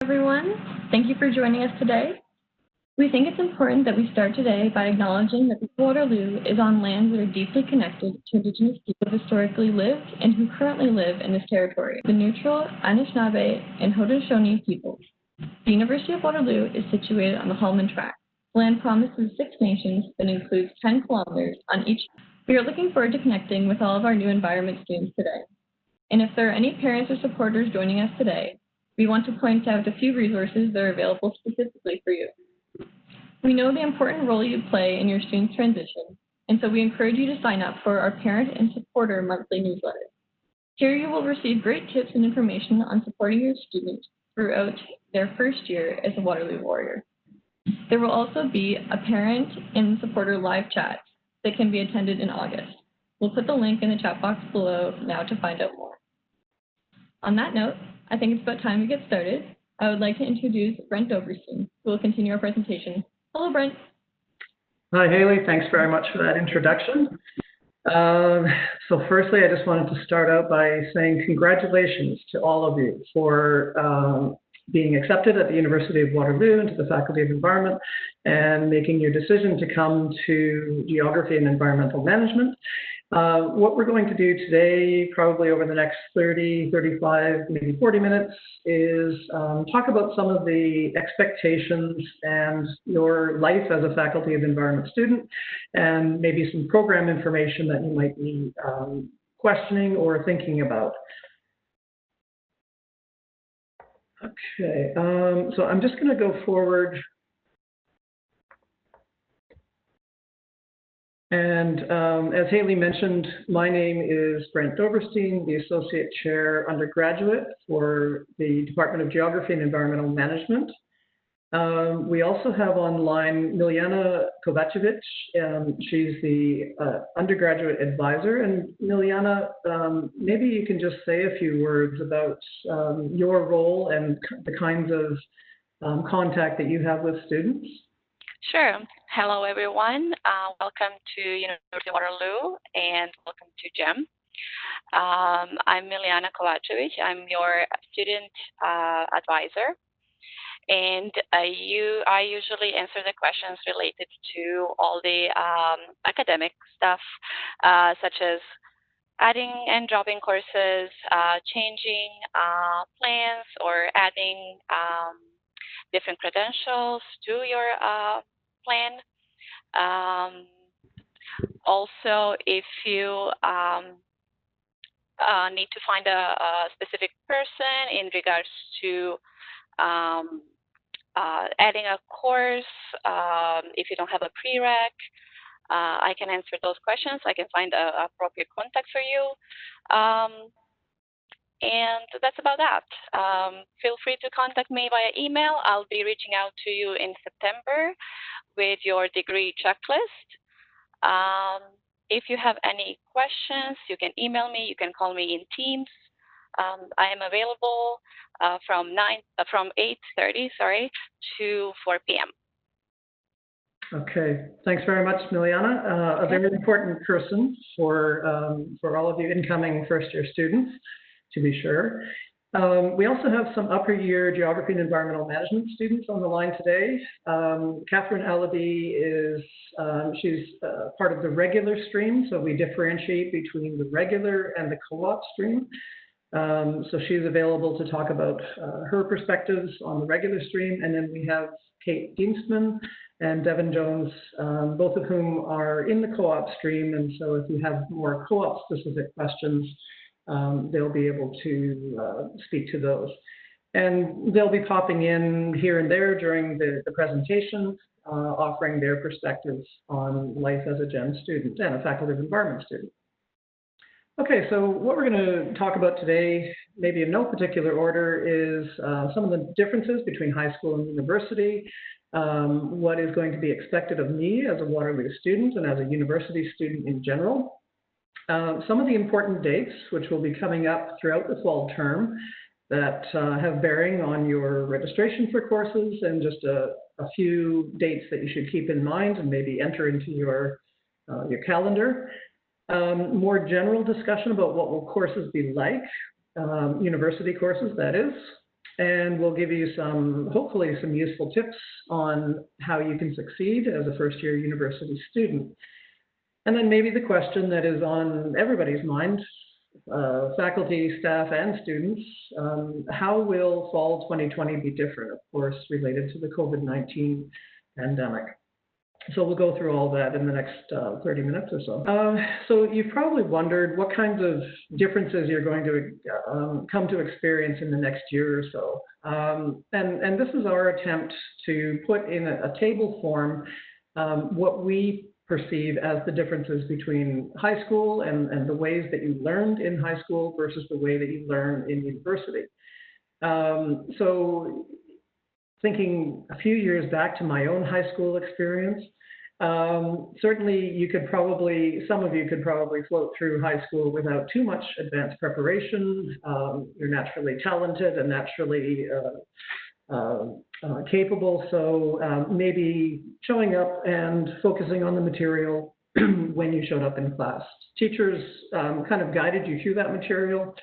Everyone. Thank you for joining us today. We think it's important that we start today by acknowledging that Waterloo is on lands that are deeply connected to Indigenous people who historically lived and who currently live in this territory, the neutral Anishinaabe and Haudenosaunee peoples. The University of Waterloo is situated on the Hallman Tract. The land promises 6 nations that includes 10 kilometers on each. We are looking forward to connecting with all of our new environment students today. And if there are any parents or supporters joining us today, we want to point out a few resources that are available specifically for you. We know the important role you play in your students' transition, and so we encourage you to sign up for our Parent and Supporter monthly newsletter. Here you will receive great tips and information on supporting your student throughout their first year as a Waterloo Warrior. There will also be a Parent and Supporter live chat that can be attended in August. We'll put the link in the chat box below now to find out more. On that note, I think it's about time to get started. I would like to introduce Brent Doberstein, who will continue our presentation. Hello, Brent. Hi, Haley. Thanks very much for that introduction. So firstly, I just wanted to start out by saying congratulations to all of you for being accepted at the University of Waterloo into the Faculty of Environment and making your decision to come to Geography and Environmental Management. What we're going to do today, probably over the next 30, 35, maybe 40 minutes, is talk about some of the expectations and your life as a Faculty of Environment student, and maybe some program information that you might be questioning or thinking about. Okay, so I'm just going to go forward. And as Haley mentioned, my name is Brent Doberstein, the Associate Chair Undergraduate for the Department of Geography and Environmental Management. We also have online Miljana Kovacevic. She's the Undergraduate Advisor. And Miljana, maybe you can just say a few words about your role and the kinds of contact that you have with students. Sure. Hello, everyone. Welcome to University of Waterloo and welcome to GEM. I'm Miljana Kovacevic. I'm your student advisor. And I usually answer the questions related to all the academic stuff, such as adding and dropping courses, changing plans, or adding different credentials to your plan. Also, if you need to find a specific person in regards to adding a course, if you don't have a prereq, I can answer those questions. I can find an appropriate contact for you. And that's about that. Feel free to contact me via email. I'll be reaching out to you in September with your degree checklist. If you have any questions, you can email me. You can call me in Teams. I am available from 8:30, to 4 p.m. Okay, thanks very much, Miljana. A very important person for all of you incoming first-year students, to be sure. We also have some upper year Geography and Environmental Management students on the line today. Katherine Allaby is, she's part of the regular stream, so we differentiate between the regular and the co-op stream. So she's available to talk about her perspectives on the regular stream, and then we have Kate Dienstmann and Devon Jones, both of whom are in the co-op stream, and so if you have more co-op specific questions, they'll be able to speak to those. And they'll be popping in here and there during the presentation, offering their perspectives on life as a GEM student and a Faculty of Environment student. Okay, so what we're going to talk about today, maybe in no particular order, is some of the differences between high school and university, what is going to be expected of me as a Waterloo student and as a university student in general. Some of the important dates, which will be coming up throughout the fall term, that have bearing on your registration for courses, and just a few dates that you should keep in mind and maybe enter into your calendar. More general discussion about what will courses be like, university courses, that is. and we'll give you hopefully some useful tips on how you can succeed as a first-year university student. And then maybe the question that is on everybody's mind, faculty, staff, and students, how will fall 2020 be different, of course, related to the COVID-19 pandemic? So we'll go through all that in the next 30 minutes or so. So you've probably wondered what kinds of differences you're going to come to experience in the next year or so. And this is our attempt to put in a table form what we perceive as the differences between high school and the ways that you learned in high school versus the way that you learn in university. So thinking a few years back to my own high school experience, certainly some of you could probably float through high school without too much advanced preparation. You're naturally talented and naturally capable, so maybe showing up and focusing on the material when you showed up in class. Teachers kind of guided you through that material.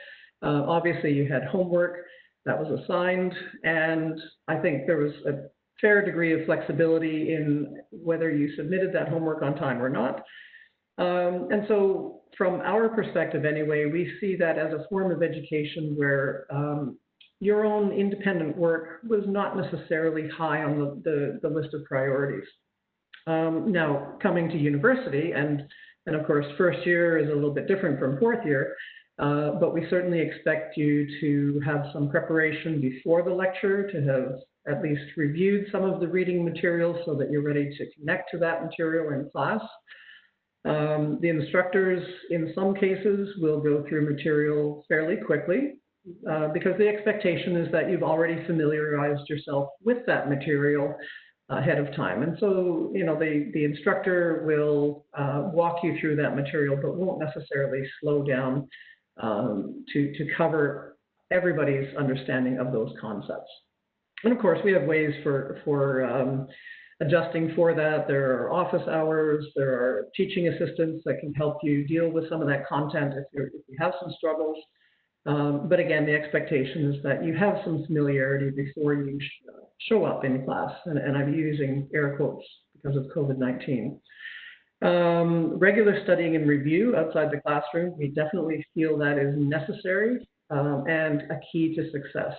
Obviously, you had homework that was assigned, and I think there was a fair degree of flexibility in whether you submitted that homework on time or not. And so from our perspective anyway, we see that as a form of education where your own independent work was not necessarily high on the list of priorities. Now, coming to university, and of course, first year is a little bit different from fourth year, but we certainly expect you to have some preparation before the lecture, to have at least reviewed some of the reading material so that you're ready to connect to that material in class. The instructors, in some cases, will go through material fairly quickly because the expectation is that you've already familiarized yourself with that material ahead of time. And so, the instructor will walk you through that material, but won't necessarily slow down to cover everybody's understanding of those concepts. And of course, we have ways for adjusting for that. There are office hours, there are teaching assistants that can help you deal with some of that content if you have some struggles. But again, the expectation is that you have some familiarity before you show up in class, and I'm using air quotes because of COVID-19. Regular studying and review outside the classroom, we definitely feel that is necessary and a key to success.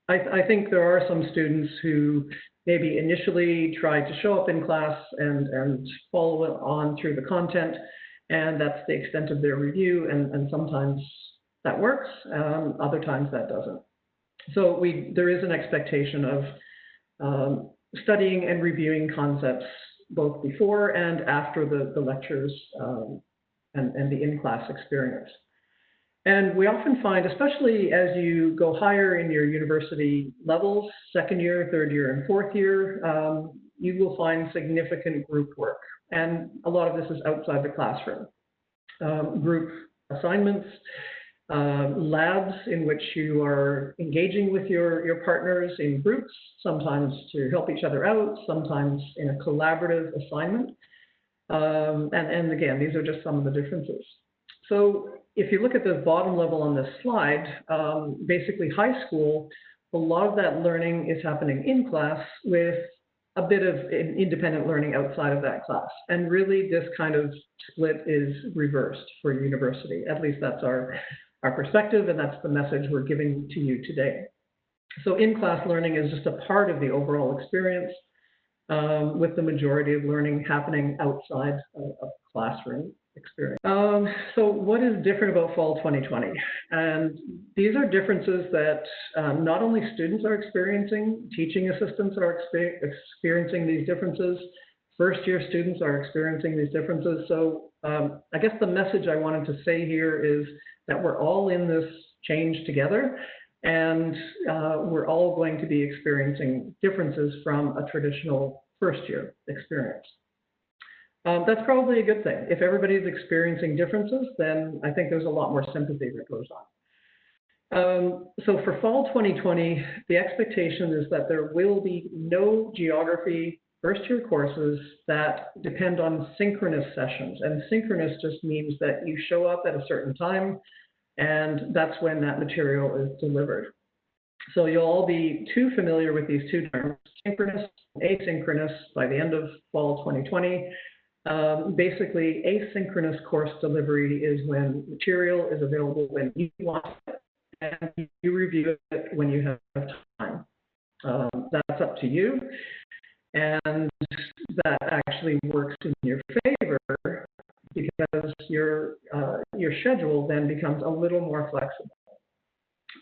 I think there are some students who maybe initially tried to show up in class and follow on through the content, and that's the extent of their review, and sometimes that works, other times that doesn't. So there is an expectation of studying and reviewing concepts both before and after the lectures and the in-class experience. And we often find, especially as you go higher in your university levels, second year, third year, and fourth year, you will find significant group work. And a lot of this is outside the classroom. Group assignments, labs in which you are engaging with your partners in groups, sometimes to help each other out, sometimes in a collaborative assignment. And again, these are just some of the differences. So if you look at the bottom level on this slide, basically high school, a lot of that learning is happening in class with a bit of independent learning outside of that class. And really this kind of split is reversed for university. At least that's our perspective, and that's the message we're giving to you today. So in-class learning is just a part of the overall experience, with the majority of learning happening outside of classroom experience. So what is different about fall 2020? And these are differences that not only students are experiencing, teaching assistants are experiencing these differences, first-year students are experiencing these differences. So I guess the message I wanted to say here is that we're all in this change together, and we're all going to be experiencing differences from a traditional first-year experience. That's probably a good thing. If everybody's experiencing differences, then I think there's a lot more sympathy that goes on. So for fall 2020, the expectation is that there will be no geography first-year courses that depend on synchronous sessions. And synchronous just means that you show up at a certain time, and that's when that material is delivered. So you'll all be too familiar with these two terms, synchronous and asynchronous, by the end of fall 2020. Basically, asynchronous course delivery is when material is available when you want it, and you review it when you have time. That's up to you, and that actually works in your favor because your schedule then becomes a little more flexible.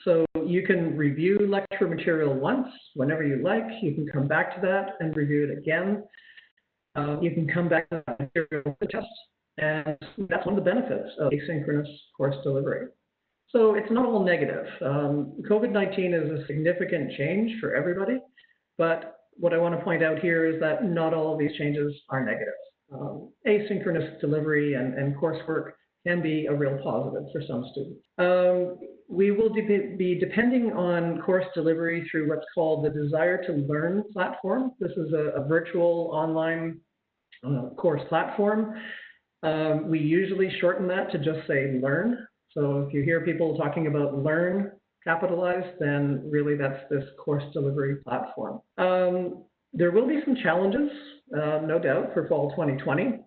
So you can review lecture material once, whenever you like. You can come back to that and review it again. You can come back to that material for the test, and that's one of the benefits of asynchronous course delivery. So it's not all negative. COVID-19 is a significant change for everybody, but what I want to point out here is that not all of these changes are negative. Asynchronous delivery and coursework can be a real positive for some students. We will be depending on course delivery through what's called the Desire to Learn platform. This is a virtual online course platform. We usually shorten that to just say Learn. So if you hear people talking about Learn capitalized, then really that's this course delivery platform. There will be some challenges, no doubt, for fall 2020.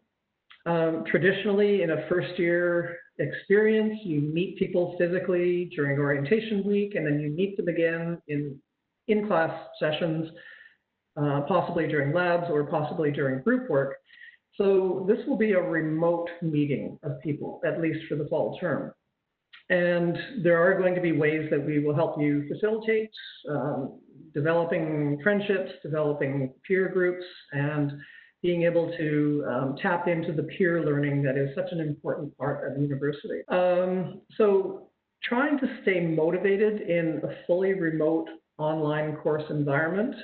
Traditionally, in a first-year experience, you meet people physically during orientation week, and then you meet them again in class sessions, possibly during labs or possibly during group work. So this will be a remote meeting of people, at least for the fall term. And there are going to be ways that we will help you facilitate developing friendships, developing peer groups, and being able to tap into the peer learning that is such an important part of university. So trying to stay motivated in a fully remote online course environment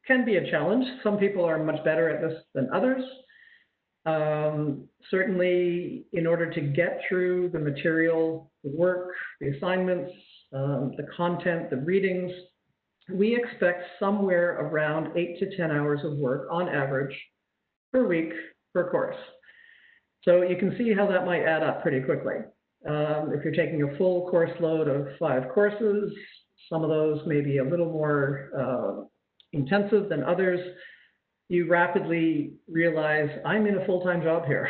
can be a challenge. Some people are much better at this than others. Certainly, in order to get through the material, the work, the assignments, the content, the readings, we expect somewhere around 8 to 10 hours of work on average per week per course. So you can see how that might add up pretty quickly. If you're taking a full course load of 5 courses, some of those may be a little more intensive than others. You rapidly realize I'm in a full-time job here,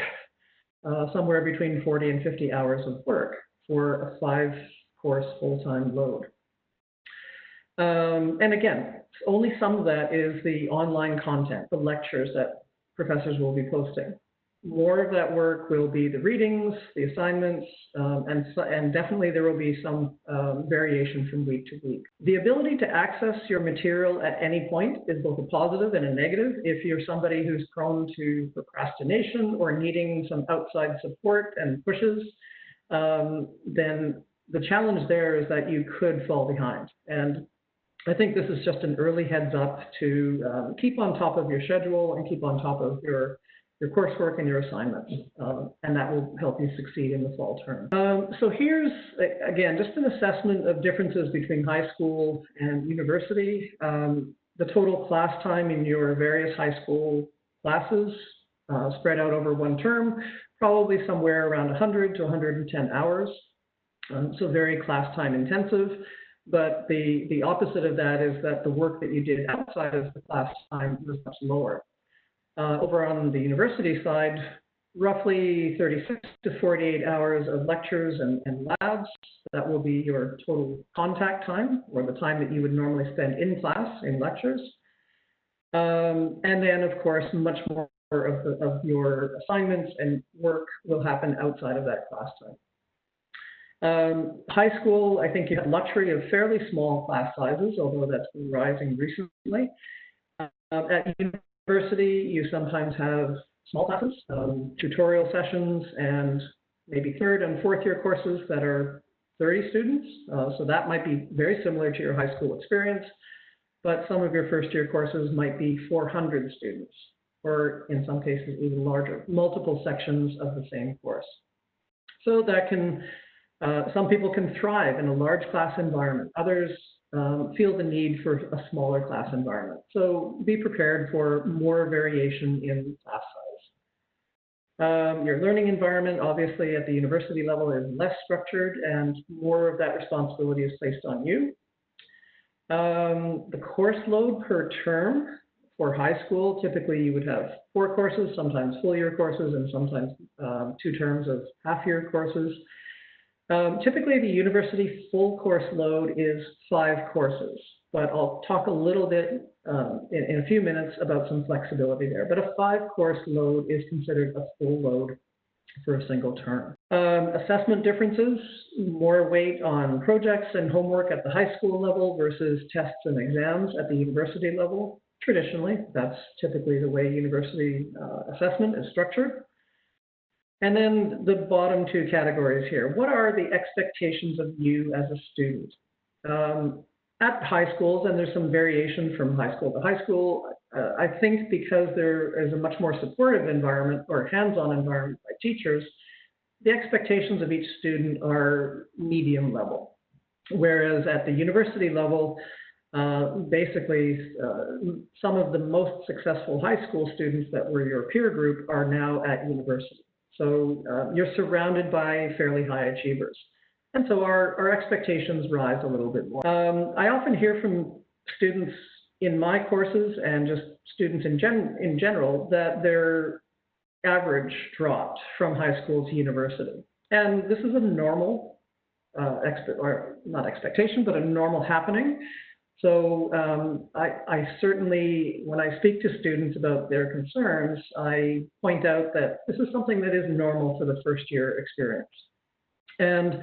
somewhere between 40 and 50 hours of work for a 5-course full-time load. And again, only some of that is the online content, the lectures that professors will be posting. More of that work will be the readings, the assignments, and definitely there will be some variation from week to week. The ability to access your material at any point is both a positive and a negative. If you're somebody who's prone to procrastination or needing some outside support and pushes, then the challenge there is that you could fall behind. And I think this is just an early heads up to keep on top of your schedule and keep on top of your coursework and your assignments, and that will help you succeed in the fall term. So here's, again, just an assessment of differences between high school and university. The total class time in your various high school classes spread out over one term, probably somewhere around 100 to 110 hours, so very class time intensive. But the opposite of that is that the work that you did outside of the class time was much lower. Over on the university side, roughly 36 to 48 hours of lectures and labs. That will be your total contact time, or the time that you would normally spend in class in lectures. And then, of course, much more of your assignments and work will happen outside of that class time. High school, I think you have the luxury of fairly small class sizes, although that's been rising recently. At university, you sometimes have small classes, tutorial sessions, and maybe 3rd and 4th year courses that are 30 students. So that might be very similar to your high school experience, but some of your 1st year courses might be 400 students, or in some cases even larger, multiple sections of the same course. So that can, some people can thrive in a large class environment. Others feel the need for a smaller class environment. So be prepared for more variation in class size. Your learning environment, obviously, at the university level is less structured, and more of that responsibility is placed on you. The course load per term for high school, typically you would have 4 courses, sometimes full year courses, and sometimes 2 terms of half-year courses. Typically, the university full course load is 5 courses, but I'll talk a little bit in a few minutes about some flexibility there. But a 5-course load is considered a full load for a single term. Assessment differences, more weight on projects and homework at the high school level versus tests and exams at the university level. Traditionally, that's typically the way university assessment is structured. And then the bottom 2 categories here. What are the expectations of you as a student? At high schools, and there's some variation from high school to high school, I think because there is a much more supportive environment or hands-on environment by teachers, the expectations of each student are medium level. Whereas at the university level, basically, some of the most successful high school students that were your peer group are now at university. So you're surrounded by fairly high achievers. And so our expectations rise a little bit more. I often hear from students in my courses and just students in general that their average dropped from high school to university. And this is a normal, not expectation, but a normal happening. So I certainly, when I speak to students about their concerns, I point out that this is something that is normal for the first year experience. And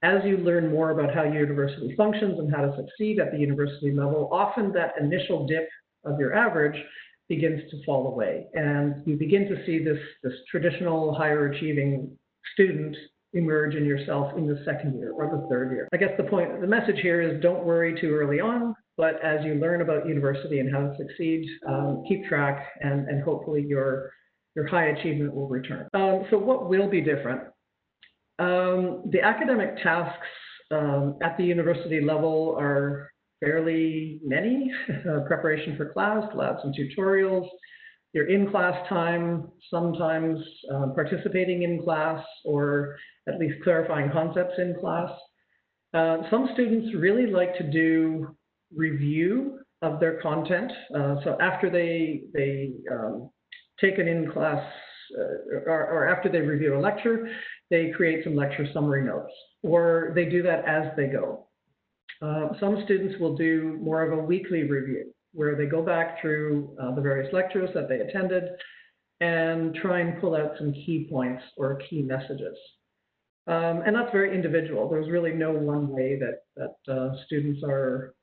as you learn more about how university functions and how to succeed at the university level, often that initial dip of your average begins to fall away. And you begin to see this traditional higher achieving student emerge in yourself in the second year or the third year. I guess the message here is don't worry too early on, but as you learn about university and how to succeed, keep track and hopefully your high achievement will return. So what will be different? The academic tasks at the university level are fairly many. Preparation for class, labs and tutorials, your in-class time, sometimes participating in class or at least clarifying concepts in class. Some students really like to do review of their content. So after they take an in-class or after they review a lecture, they create some lecture summary notes, or they do that as they go. Some students will do more of a weekly review, where they go back through the various lectures that they attended and try and pull out some key points or key messages. And that's very individual. There's really no one way that students are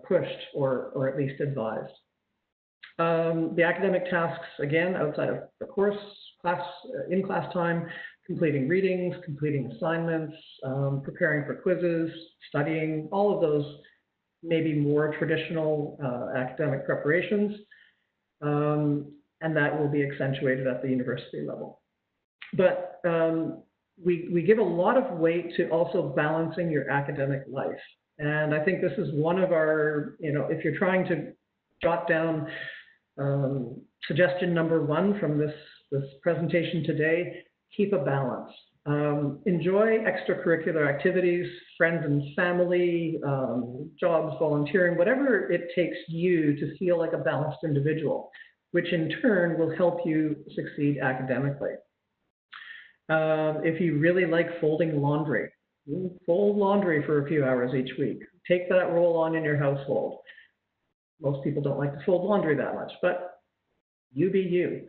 pushed or at least advised. The academic tasks, again, outside of the course, in-class time, completing readings, completing assignments, preparing for quizzes, studying, all of those maybe more traditional academic preparations, and that will be accentuated at the university level. But we give a lot of weight to also balancing your academic life. And I think this is one of our, if you're trying to jot down suggestion number 1 from this presentation today, keep a balance. Enjoy extracurricular activities, friends and family, jobs, volunteering, whatever it takes you to feel like a balanced individual, which in turn will help you succeed academically. If you really like folding laundry, fold laundry for a few hours each week. Take that role on in your household. Most people don't like to fold laundry that much, but you be you.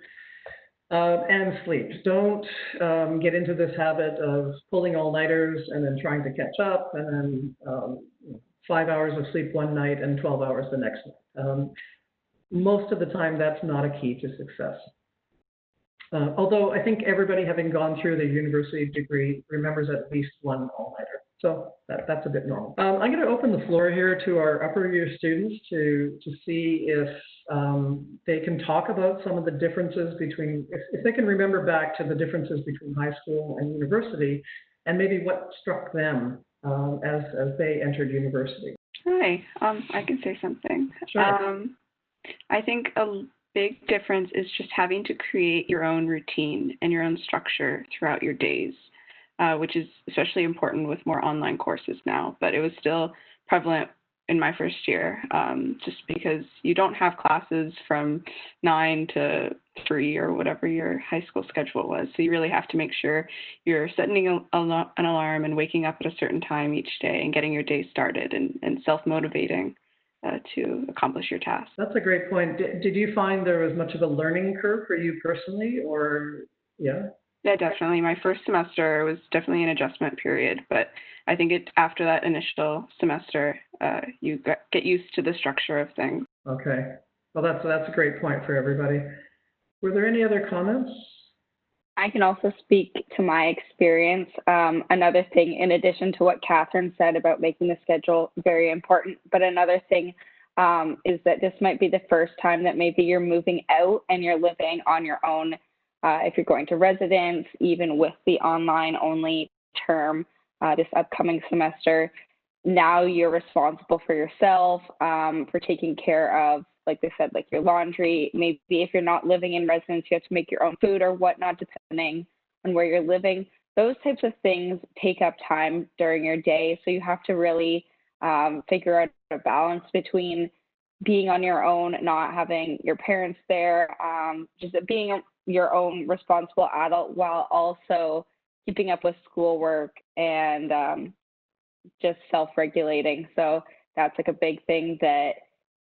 And sleep. Don't get into this habit of pulling all-nighters and then trying to catch up and then 5 hours of sleep one night and 12 hours the next night. Most of the time, that's not a key to success. Although I think everybody having gone through the university degree remembers at least one all-nighter. So that's a bit normal. I'm going to open the floor here to our upper year students to see if they can talk about some of the differences between, if they can remember back to the differences between high school and university, and maybe what struck them as they entered university. Hi, I can say something. Sure. I think a big difference is just having to create your own routine and your own structure throughout your days, which is especially important with more online courses now, but it was still prevalent in my first year, just because you don't have classes from 9 to 3 or whatever your high school schedule was. So you really have to make sure you're setting an alarm and waking up at a certain time each day and getting your day started and self-motivating to accomplish your tasks. That's a great point. Did you find there was much of a learning curve for you personally, or yeah? Yeah, definitely. My first semester was definitely an adjustment period, but I think after that initial semester, you get used to the structure of things. Okay. Well, that's a great point for everybody. Were there any other comments? I can also speak to my experience. Another thing, in addition to what Katherine said about making the schedule very important, but another thing is that this might be the first time that maybe you're moving out and you're living on your own. If you're going to residence, even with the online only term this upcoming semester, now you're responsible for yourself, for taking care of, like they said, like your laundry. Maybe if you're not living in residence, you have to make your own food or whatnot, depending on where you're living. Those types of things take up time during your day. So you have to really figure out a balance between being on your own, not having your parents there, just being your own responsible adult while also keeping up with schoolwork and just self-regulating. So that's like a big thing that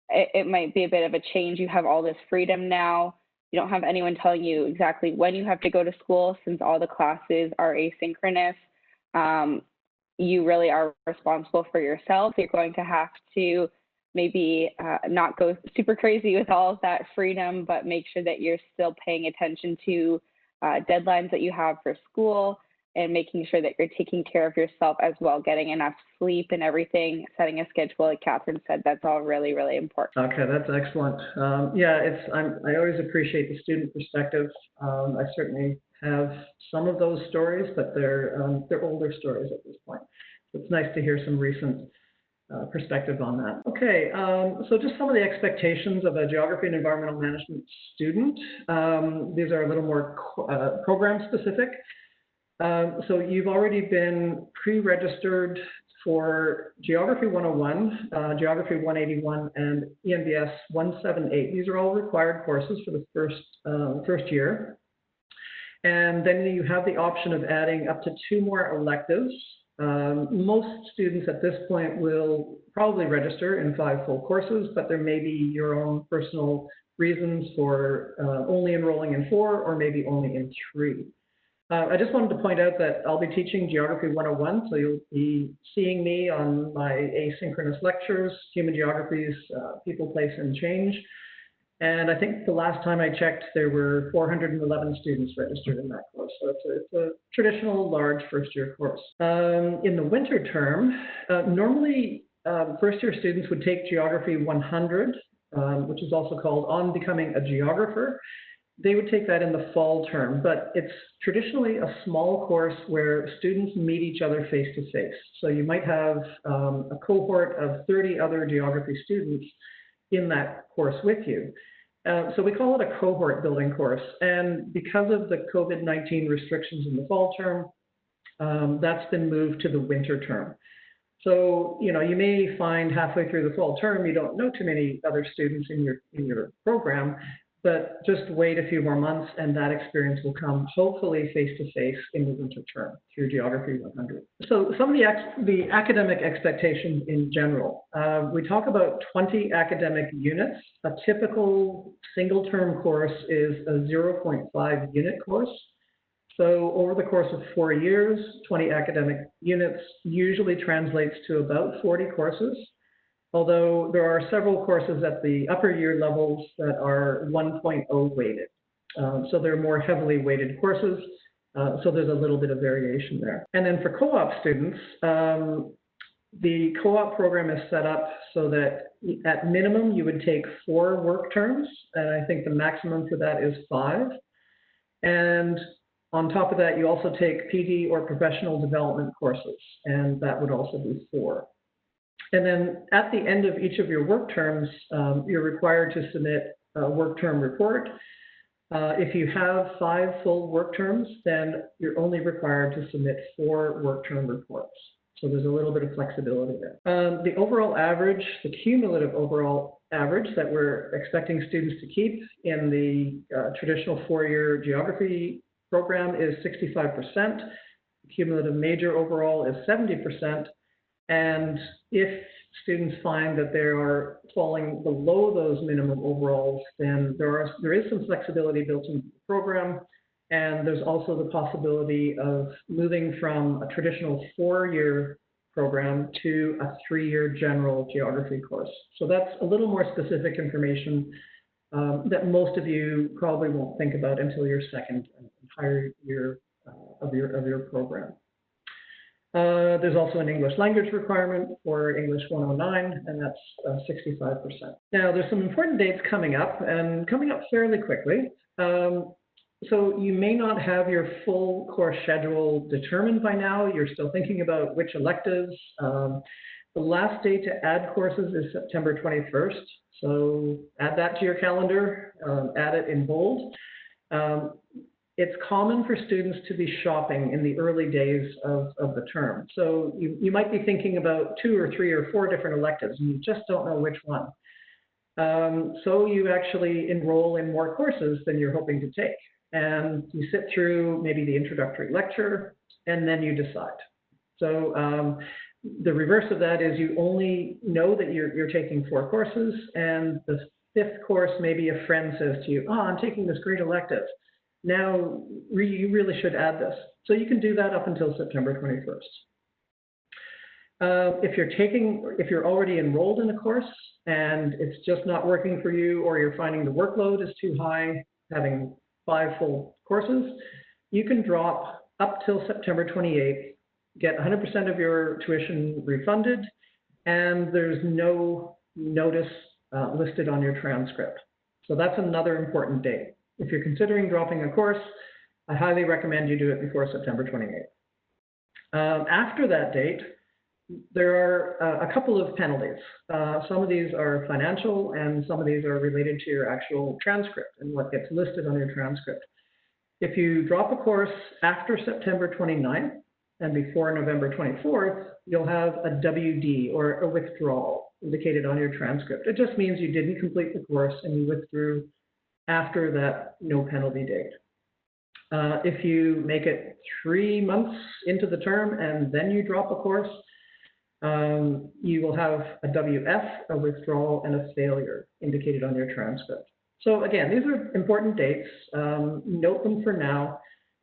it might be a bit of a change. You have all this freedom now. You don't have anyone telling you exactly when you have to go to school, since all the classes are asynchronous. You really are responsible for yourself. You're going to have to maybe not go super crazy with all of that freedom, but make sure that you're still paying attention to deadlines that you have for school and making sure that you're taking care of yourself as well, getting enough sleep and everything, setting a schedule, like Katherine said. That's all really, really important. Okay, that's excellent. Yeah, I always appreciate the student perspective. I certainly have some of those stories, but they're older stories at this point. So it's nice to hear some recent perspective on that. Okay, so just some of the expectations of a geography and environmental management student. These are a little more program specific. So you've already been pre-registered for Geography 101, Geography 181, and ENBS 178. These are all required courses for the first year. And then you have the option of adding up to 2 more electives. Most students at this point will probably register in 5 full courses, but there may be your own personal reasons for only enrolling in 4 or maybe only in 3. I just wanted to point out that I'll be teaching Geography 101, so you'll be seeing me on my asynchronous lectures, Human Geographies, People, Place, and Change. And I think the last time I checked, there were 411 students registered in that course. So it's a traditional large first-year course. In the winter term, normally first-year students would take Geography 100, which is also called On Becoming a Geographer. They would take that in the fall term, but it's traditionally a small course where students meet each other face-to-face. So you might have a cohort of 30 other geography students in that course with you. So we call it a cohort building course. And because of the COVID-19 restrictions in the fall term, that's been moved to the winter term. So, you may find halfway through the fall term, you don't know too many other students in your program, but just wait a few more months and that experience will come hopefully face-to-face in the winter term through Geography 100. So some of the academic expectations in general. We talk about 20 academic units. A typical single-term course is a 0.5 unit course. So over the course of 4 years, 20 academic units usually translates to about 40 courses. Although there are several courses at the upper year levels that are 1.0 weighted. So they're more heavily weighted courses. So there's a little bit of variation there. And then for co-op students, the co-op program is set up so that at minimum you would take 4 work terms. And I think the maximum for that is 5. And on top of that, you also take PD or professional development courses. And that would also be 4. And then at the end of each of your work terms, you're required to submit a work term report. If you have 5 full work terms, then you're only required to submit 4 work term reports. So there's a little bit of flexibility there. The overall average, the cumulative overall average that we're expecting students to keep in the traditional four-year geography program is 65%. Cumulative major overall is 70%. And if students find that they are falling below those minimum overalls, then there is some flexibility built into the program. And there's also the possibility of moving from a traditional four-year program to a three-year general geography course. So that's a little more specific information that most of you probably won't think about until your second and higher year of your program. There's also an English language requirement for English 109, and that's 65%. Now, there's some important dates coming up, and coming up fairly quickly. So you may not have your full course schedule determined by now. You're still thinking about which electives. The last day to add courses is September 21st. So add that to your calendar, add it in bold. It's common for students to be shopping in the early days of the term. So you might be thinking about 2 or 3 or 4 different electives, and you just don't know which one. So you actually enroll in more courses than you're hoping to take. And you sit through maybe the introductory lecture, and then you decide. So the reverse of that is you only know that you're taking 4 courses, and the 5th course, maybe a friend says to you, oh, I'm taking this great elective. Now, you really should add this. So you can do that up until September 21st. If you're already enrolled in a course and it's just not working for you, or you're finding the workload is too high, having 5 full courses, you can drop up till September 28th, get 100% of your tuition refunded, and there's no notice listed on your transcript. So that's another important date. If you're considering dropping a course, I highly recommend you do it before September 28th. After that date, there are a couple of penalties. Some of these are financial, and some of these are related to your actual transcript and what gets listed on your transcript. If you drop a course after September 29th and before November 24th, you'll have a WD, or a withdrawal, indicated on your transcript. It just means you didn't complete the course and you withdrew after that no penalty date. If you make it 3 months into the term and then you drop a course, you will have a WF, a withdrawal, and a failure indicated on your transcript. So again, these are important dates. Note them for now.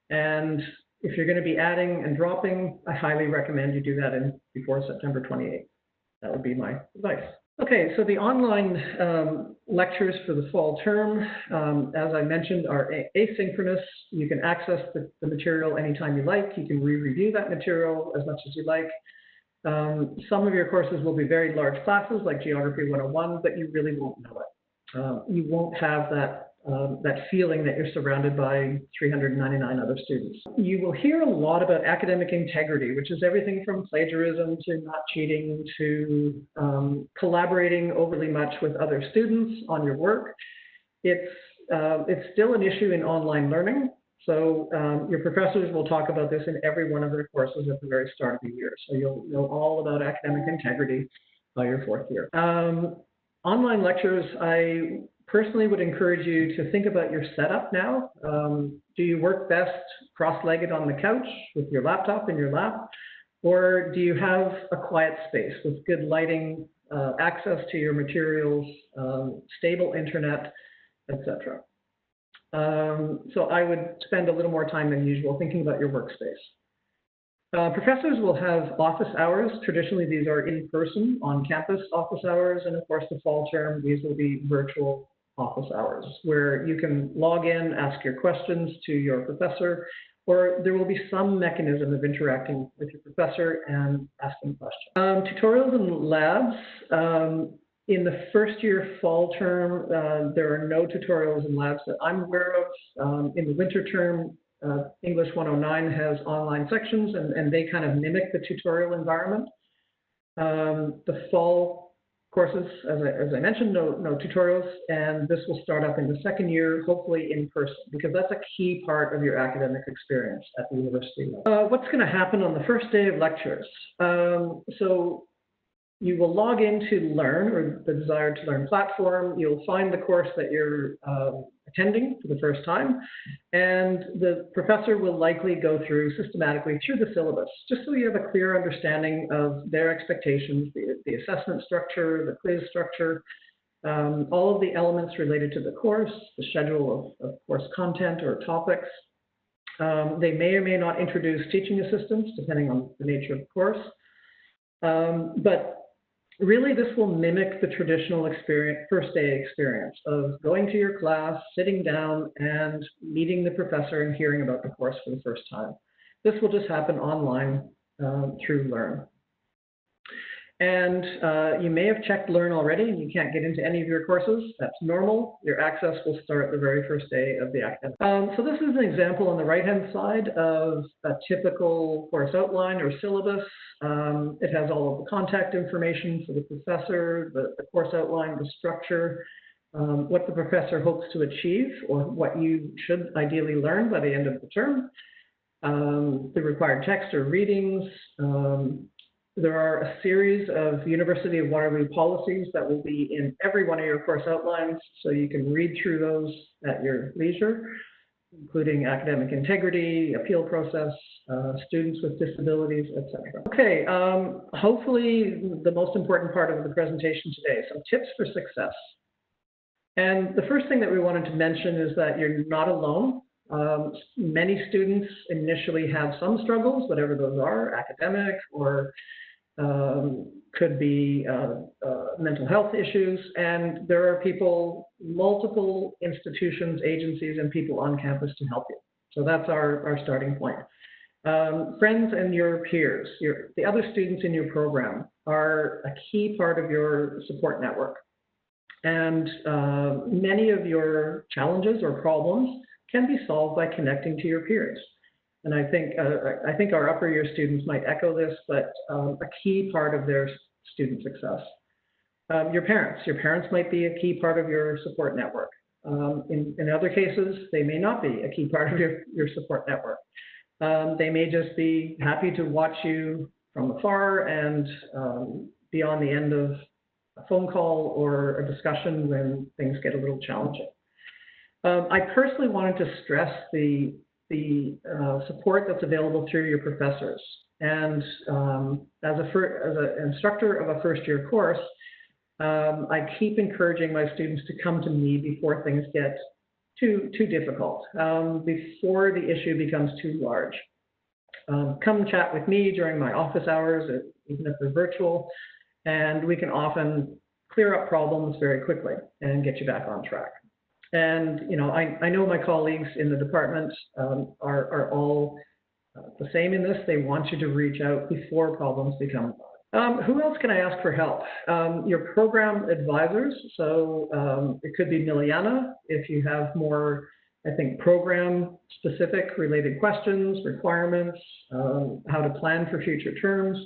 And if you're going to be adding and dropping, I highly recommend you do that before September 28th. That would be my advice. Okay, so the online lectures for the fall term, as I mentioned, are asynchronous. You can access the material anytime you like. You can re-review that material as much as you like. Some of your courses will be very large classes, like Geography 101, but you really won't know it. You won't have that feeling that you're surrounded by 399 other students. You will hear a lot about academic integrity, which is everything from plagiarism to not cheating to collaborating overly much with other students on your work. It's still an issue in online learning. So your professors will talk about this in every one of their courses at the very start of the year. So you'll know all about academic integrity by your 4th year. Online lectures, I personally would encourage you to think about your setup now. Do you work best cross-legged on the couch with your laptop in your lap? Or do you have a quiet space with good lighting, access to your materials, stable internet, etc.? So I would spend a little more time than usual thinking about your workspace. Professors will have office hours. Traditionally, these are in-person, on-campus office hours, and of course, the fall term, these will be virtual office hours, where you can log in, ask your questions to your professor, or there will be some mechanism of interacting with your professor and asking questions. Tutorials and labs. In the first year fall term, there are no tutorials and labs that I'm aware of. In the winter term, English 109 has online sections, and they kind of mimic the tutorial environment. The fall courses, as I mentioned, no tutorials, and this will start up in the second year, hopefully in person, because that's a key part of your academic experience at the university level. What's going to happen on the first day of lectures? So you will log in to Learn, or the Desire to Learn platform. You'll find the course that you're attending for the first time, and the professor will likely go through systematically through the syllabus, just so you have a clear understanding of their expectations, the assessment structure, the quiz structure, all of the elements related to the course, the schedule of course content or topics. They may or may not introduce teaching assistants, depending on the nature of the course. But really, this will mimic the traditional first day experience of going to your class, sitting down, and meeting the professor and hearing about the course for the first time. This will just happen online through Learn. And you may have checked Learn already and you can't get into any of your courses. That's normal. Your access will start the very first day of the academic. So this is an example on the right-hand side of a typical course outline or syllabus. It has all of the contact information for the professor, the course outline, the structure, what the professor hopes to achieve, or what you should ideally learn by the end of the term, the required text or readings. There are a series of University of Waterloo policies that will be in every one of your course outlines, so you can read through those at your leisure, including academic integrity, appeal process, students with disabilities, etc. Okay, hopefully the most important part of the presentation today, some tips for success. And the first thing that we wanted to mention is that you're not alone. Many students initially have some struggles, whatever those are, academic or could be mental health issues, and there are people, multiple institutions, agencies, and people on campus to help you. So that's our starting point. Friends and your peers, the other students in your program are a key part of your support network. And many of your challenges or problems can be solved by connecting to your peers. And I think our upper year students might echo this, but a key part of their student success. Your parents might be a key part of your support network. In other cases, they may not be a key part of your support network. They may just be happy to watch you from afar and be on the end of a phone call or a discussion when things get a little challenging. I personally wanted to stress the support that's available through your professors. And as an instructor of a first-year course, I keep encouraging my students to come to me before things get too difficult, before the issue becomes too large. Come chat with me during my office hours, even if they're virtual, and we can often clear up problems very quickly and get you back on track. And I know my colleagues in the department are all the same in this. They want you to reach out before problems become large. Who else can I ask for help? Your program advisors. So it could be Miljana if you have more, I think, program-specific related questions, requirements, how to plan for future terms.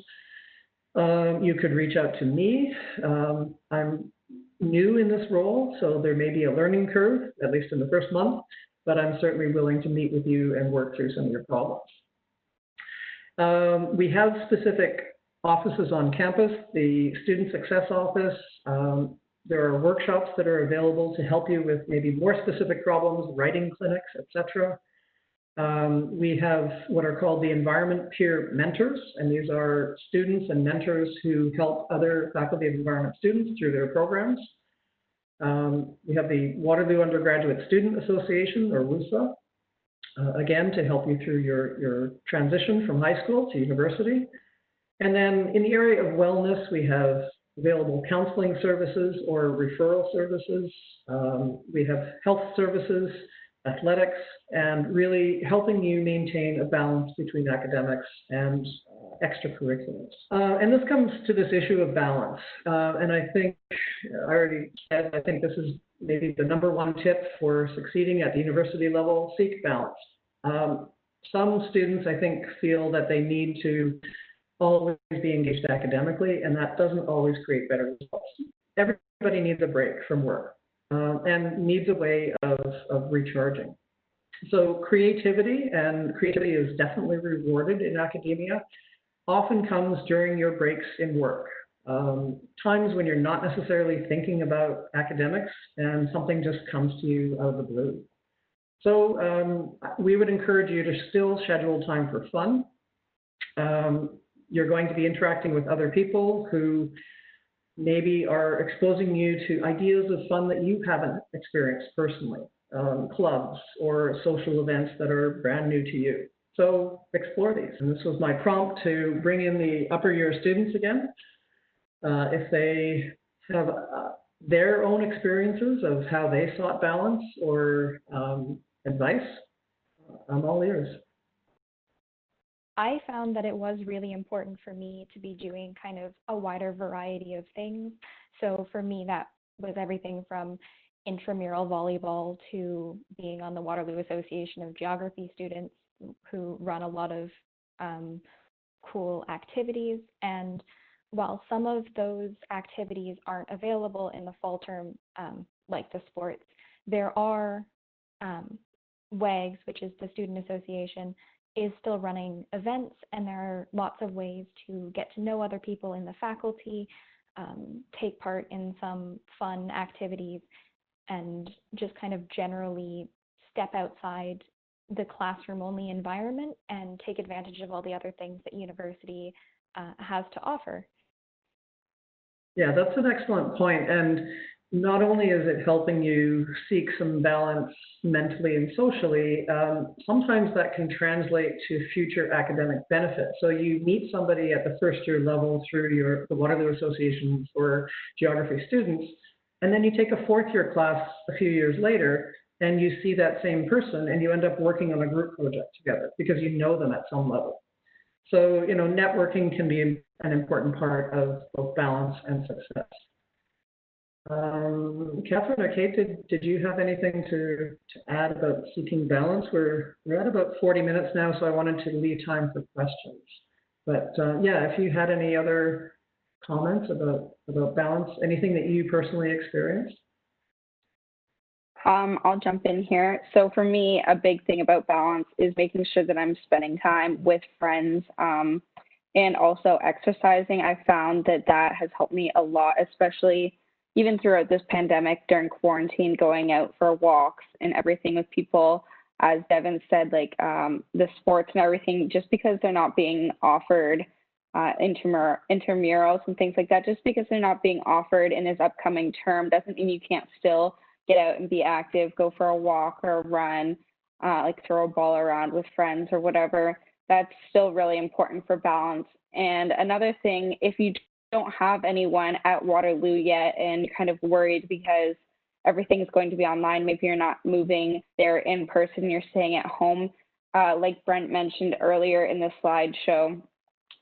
You could reach out to me. I'm new in this role, so there may be a learning curve, at least in the first month, but I'm certainly willing to meet with you and work through some of your problems. We have specific offices on campus, the Student Success Office. There are workshops that are available to help you with maybe more specific problems, writing clinics, etc. We have what are called the Environment Peer Mentors, and these are students and mentors who help other Faculty of Environment students through their programs. We have the Waterloo Undergraduate Student Association, or WUSA, again, to help you through your transition from high school to university. And then in the area of wellness, we have available counseling services or referral services. We have health services, athletics, and really helping you maintain a balance between academics and extracurriculars. And this comes to this issue of balance. And I think, I already said, I think this is maybe the #1 tip for succeeding at the university level: seek balance. Some students, I think, feel that they need to always be engaged academically, and that doesn't always create better results. everybody needs a break from work and needs a way of recharging. So creativity, and creativity is definitely rewarded in academia, often comes during your breaks in work. Times when you're not necessarily thinking about academics and something just comes to you out of the blue. So we would encourage you to still schedule time for fun. You're going to be interacting with other people who maybe are exposing you to ideas of fun that you haven't experienced personally, clubs or social events that are brand new to you. So explore these. And this was my prompt to bring in the upper year students again. If they have their own experiences of how they sought balance or advice, I'm all ears. I found that it was really important for me to be doing kind of a wider variety of things. So for me, that was everything from intramural volleyball to being on the Waterloo Association of Geography students who run a lot of cool activities. And while some of those activities aren't available in the fall term, like the sports, there are WAGs, which is the Student Association, is still running events, and there are lots of ways to get to know other people in the faculty, take part in some fun activities, and just kind of generally step outside the classroom-only environment and take advantage of all the other things that university has to offer. Yeah, that's an excellent point. And not only is it helping you seek some balance mentally and socially, sometimes that can translate to future academic benefits. So you meet somebody at the first year level through the Waterloo Association for Geography students, and then you take a fourth year class a few years later, and you see that same person, and you end up working on a group project together because you know them at some level. So, you know, networking can be an important part of both balance and success. Katherine or Kate, did you have anything to add about seeking balance? We're at about 40 minutes now, so I wanted to leave time for questions. But yeah, if you had any other comments about balance, anything that you personally experienced? I'll jump in here. So for me, a big thing about balance is making sure that I'm spending time with friends and also exercising. I found that that has helped me a lot, especially even throughout this pandemic during quarantine, going out for walks and everything with people. As Devon said, like the sports and everything, just because they're not being offered intramurals and things like that, just because they're not being offered in this upcoming term doesn't mean you can't still get out and be active, go for a walk or a run, like throw a ball around with friends or whatever. That's still really important for balance. And another thing, if you don't have anyone at Waterloo yet and you're kind of worried because everything is going to be online, maybe you're not moving there in person, you're staying at home, like Brent mentioned earlier in the slideshow,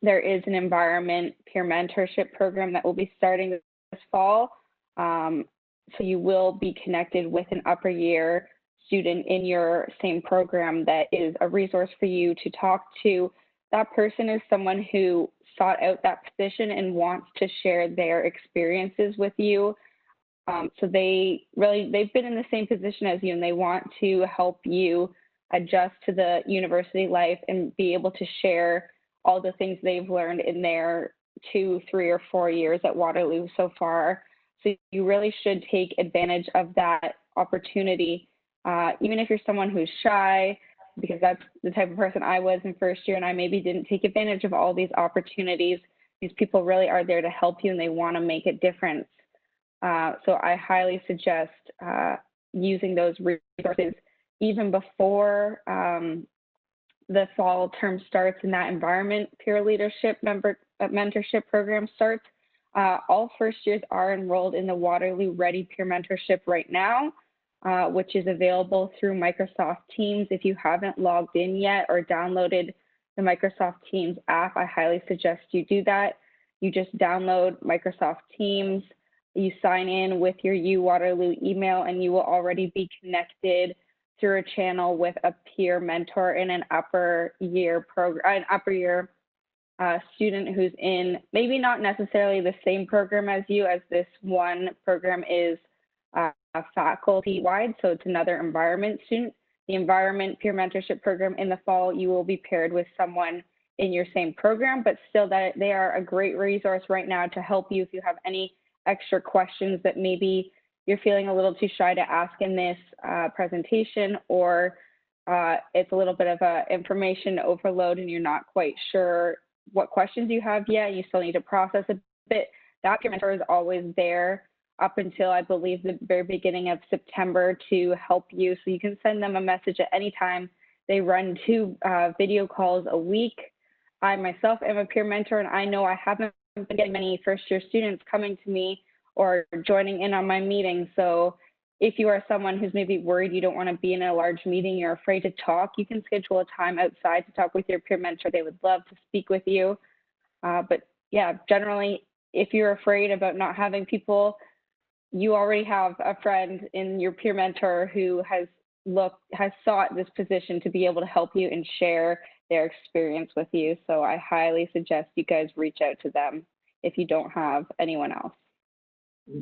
there is an environment peer mentorship program that will be starting this fall. So you will be connected with an upper year student in your same program that is a resource for you to talk to. That person is someone who sought out that position and wants to share their experiences with you. So they've been in the same position as you, and they want to help you adjust to the university life and be able to share all the things they've learned in their 2, 3, or 4 years at Waterloo so far. So you really should take advantage of that opportunity, even if you're someone who's shy, because that's the type of person I was in first year, and I maybe didn't take advantage of all these opportunities. These people really are there to help you, and they want to make a difference. So I highly suggest using those resources even before the fall term starts and that environment peer leadership mentorship program starts. All first years are enrolled in the Waterloo Ready Peer Mentorship right now, which is available through Microsoft Teams. If you haven't logged in yet or downloaded the Microsoft Teams app, I highly suggest you do that. You just download Microsoft Teams, you sign in with your Waterloo email, and you will already be connected through a channel with a peer mentor in an upper year student who's in maybe not necessarily the same program as you, as this one program is faculty-wide, so it's another environment student. The environment peer mentorship program in the fall, you will be paired with someone in your same program, but still that they are a great resource right now to help you if you have any extra questions that maybe you're feeling a little too shy to ask in this presentation, or it's a little bit of a information overload and you're not quite sure what questions you have yet. You still need to process a bit. That peer mentor is always there up until, I believe, the very beginning of September to help you. So you can send them a message at any time. They run 2 video calls a week. I myself am a peer mentor, and I know I haven't been getting many first-year students coming to me or joining in on my meetings. So if you are someone who's maybe worried you don't want to be in a large meeting, you're afraid to talk, you can schedule a time outside to talk with your peer mentor. They would love to speak with you. But yeah, generally, if you're afraid about not having people, you already have a friend in your peer mentor who has sought this position to be able to help you and share their experience with you. So I highly suggest you guys reach out to them if you don't have anyone else.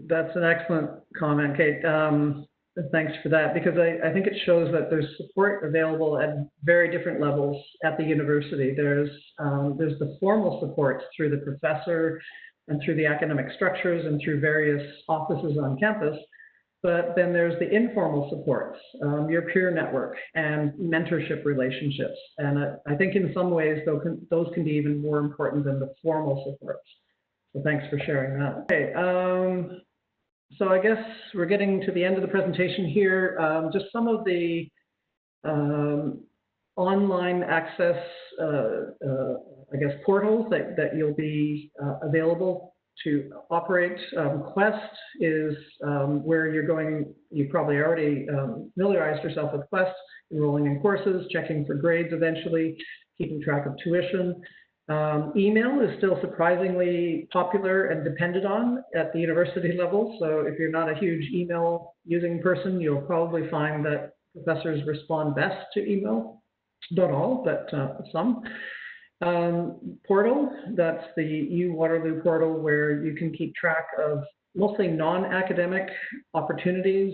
That's an excellent comment, Kate. Thanks for that, because I think it shows that there's support available at very different levels at the university. There's the formal support through the professor and through the academic structures and through various offices on campus. But then there's the informal supports, your peer network and mentorship relationships. And I think in some ways, those can be even more important than the formal supports. So thanks for sharing that. Okay, so I guess we're getting to the end of the presentation here. Just some of the online access, I guess, portals that you'll be available to operate. Quest is where you probably already familiarized yourself with Quest, enrolling in courses, checking for grades eventually, keeping track of tuition. Email is still surprisingly popular and depended on at the university level. So if you're not a huge email using person, you'll probably find that professors respond best to email. Not all, but some. Portal, that's the Waterloo portal, where you can keep track of mostly non-academic opportunities,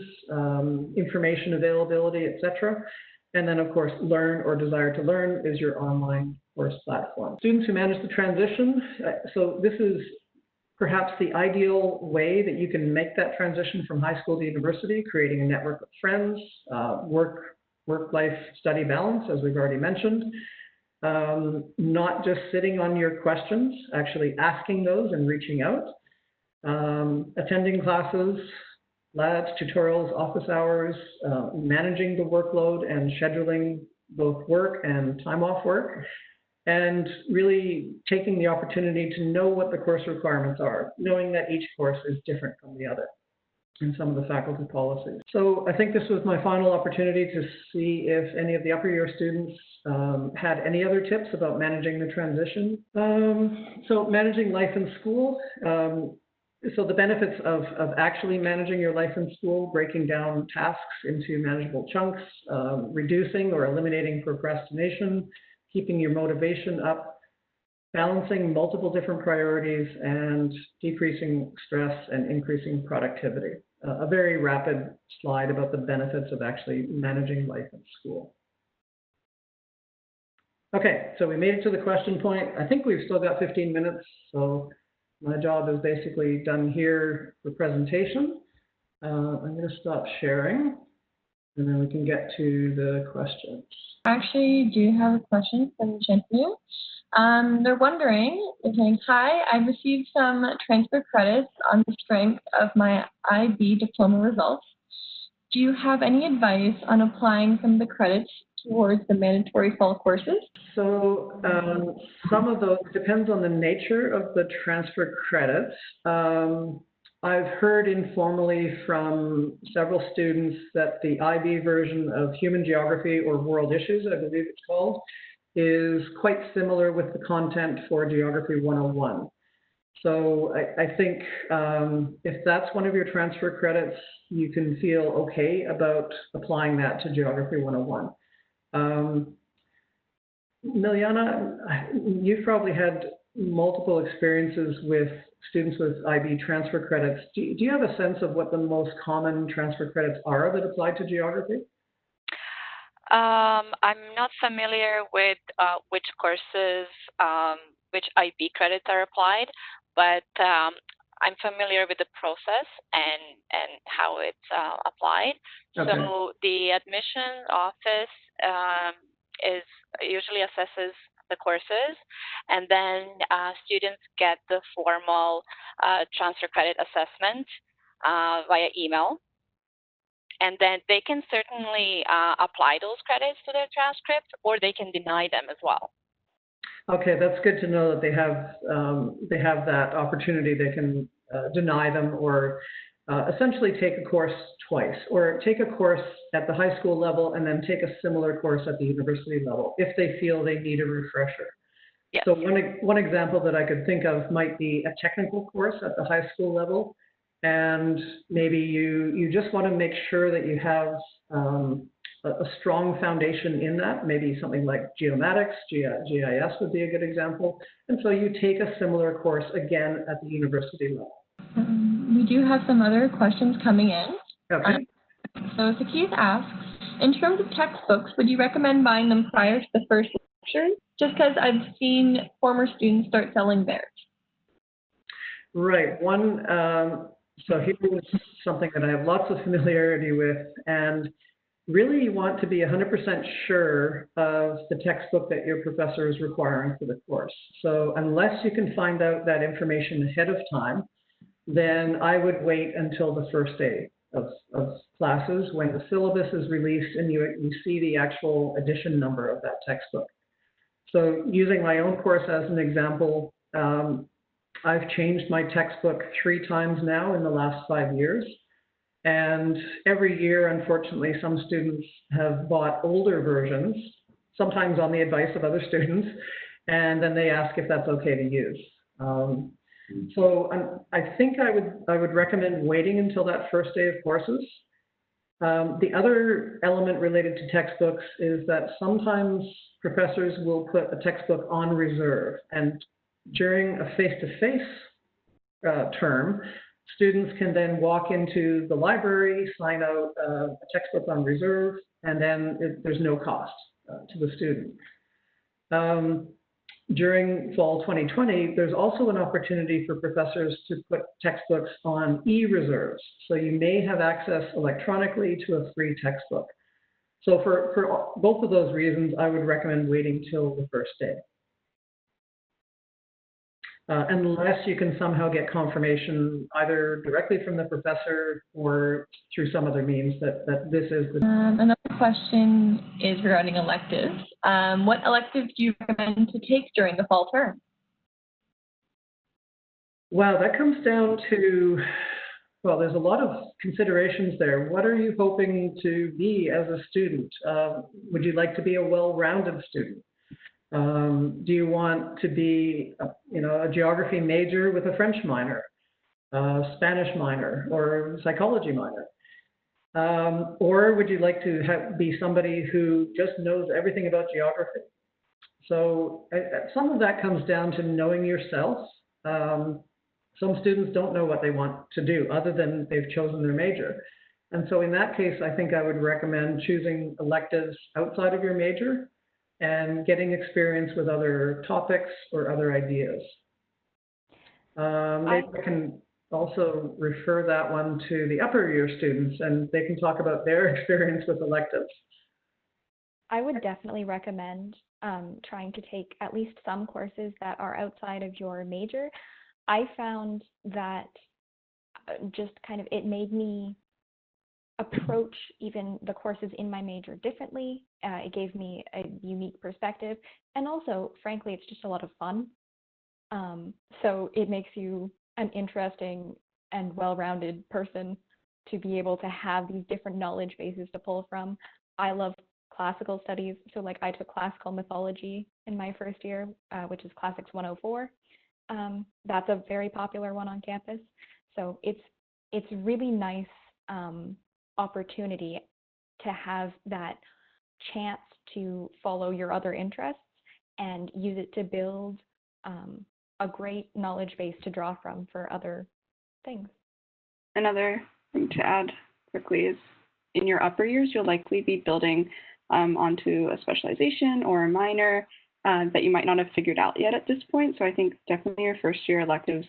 information availability, etc. And then, of course, Learn or Desire to Learn is your online course platform. Students who manage the transition, so this is perhaps the ideal way that you can make that transition from high school to university, creating a network of friends, work-life study balance, as we've already mentioned. Not just sitting on your questions, actually asking those and reaching out. Attending classes, labs, tutorials, office hours, managing the workload and scheduling both work and time off work, and really taking the opportunity to know what the course requirements are, knowing that each course is different from the other in some of the faculty policies. So I think this was my final opportunity to see if any of the upper year students had any other tips about managing the transition. So managing life in school. So the benefits of actually managing your life in school, breaking down tasks into manageable chunks, reducing or eliminating procrastination, keeping your motivation up, balancing multiple different priorities, and decreasing stress and increasing productivity. A very rapid slide about the benefits of actually managing life in school. Okay, so we made it to the question point. I think we've still got 15 minutes, so my job is basically done here for presentation. I'm going to stop sharing, and then we can get to the questions. Actually, do have a question from Cynthia. They're wondering, they're saying, hi, I've received some transfer credits on the strength of my IB diploma results. Do you have any advice on applying some of the credits towards the mandatory fall courses? So some of those depends on the nature of the transfer credits. I've heard informally from several students that the IB version of Human Geography or World Issues, I believe it's called, is quite similar with the content for Geography 101. So I think if that's one of your transfer credits, you can feel okay about applying that to Geography 101. Miljana, you've probably had multiple experiences with students with IB transfer credits. Do you have a sense of what the most common transfer credits are that apply to geography? I'm not familiar with which courses, which IB credits are applied, but I'm familiar with the process and how it's applied. Okay. So the admission office is usually assesses the courses, and then students get the formal transfer credit assessment via email. And then they can certainly apply those credits to their transcript, or they can deny them as well. Okay, that's good to know that they have that opportunity. They can deny them or essentially take a course twice, or take a course at the high school level and then take a similar course at the university level if they feel they need a refresher. Yes. So one example that I could think of might be a technical course at the high school level, and maybe you just want to make sure that you have a strong foundation in that, maybe something like geomatics, GIS would be a good example, and so you take a similar course again at the university level. We do have some other questions coming in. Okay. So Sakith asks, in terms of textbooks, would you recommend buying them prior to the first lecture? Just because I've seen former students start selling theirs. Right. So here's something that I have lots of familiarity with, and really you want to be 100% sure of the textbook that your professor is requiring for the course. So unless you can find out that information ahead of time, then I would wait until the first day of classes when the syllabus is released and you see the actual edition number of that textbook. So using my own course as an example, I've changed my textbook 3 times now in the last 5 years. And every year, unfortunately, some students have bought older versions, sometimes on the advice of other students, and then they ask if that's okay to use. So I think I would recommend waiting until that first day of courses. The other element related to textbooks is that sometimes professors will put a textbook on reserve, and during a face-to-face term, students can then walk into the library, sign out a textbook on reserve, and then there's no cost to the student. During fall 2020, there's also an opportunity for professors to put textbooks on e-reserves. So you may have access electronically to a free textbook. So for both of those reasons, I would recommend waiting till the first day. Unless you can somehow get confirmation either directly from the professor or through some other means that this is the... Another question is regarding electives. What electives do you recommend to take during the fall term? Wow, that comes down to, well, there's a lot of considerations there. What are you hoping to be as a student? Would you like to be a well-rounded student? Do you want to be, a geography major with a French minor, Spanish minor, or psychology minor? Or would you like to be somebody who just knows everything about geography? So some of that comes down to knowing yourself. Some students don't know what they want to do other than they've chosen their major. And so in that case, I think I would recommend choosing electives outside of your major and getting experience with other topics or other ideas. Maybe I can also refer that one to the upper year students, and they can talk about their experience with electives. I would definitely recommend trying to take at least some courses that are outside of your major. I found that just kind of it made me approach even the courses in my major differently. It gave me a unique perspective, and also, frankly, it's just a lot of fun. So it makes you an interesting and well-rounded person to be able to have these different knowledge bases to pull from. I love classical studies, so like I took classical mythology in my first year, which is Classics 104. That's a very popular one on campus. So it's really nice opportunity to have that chance to follow your other interests and use it to build a great knowledge base to draw from for other things. Another thing to add quickly is in your upper years, you'll likely be building onto a specialization or a minor that you might not have figured out yet at this point. So I think definitely your first year electives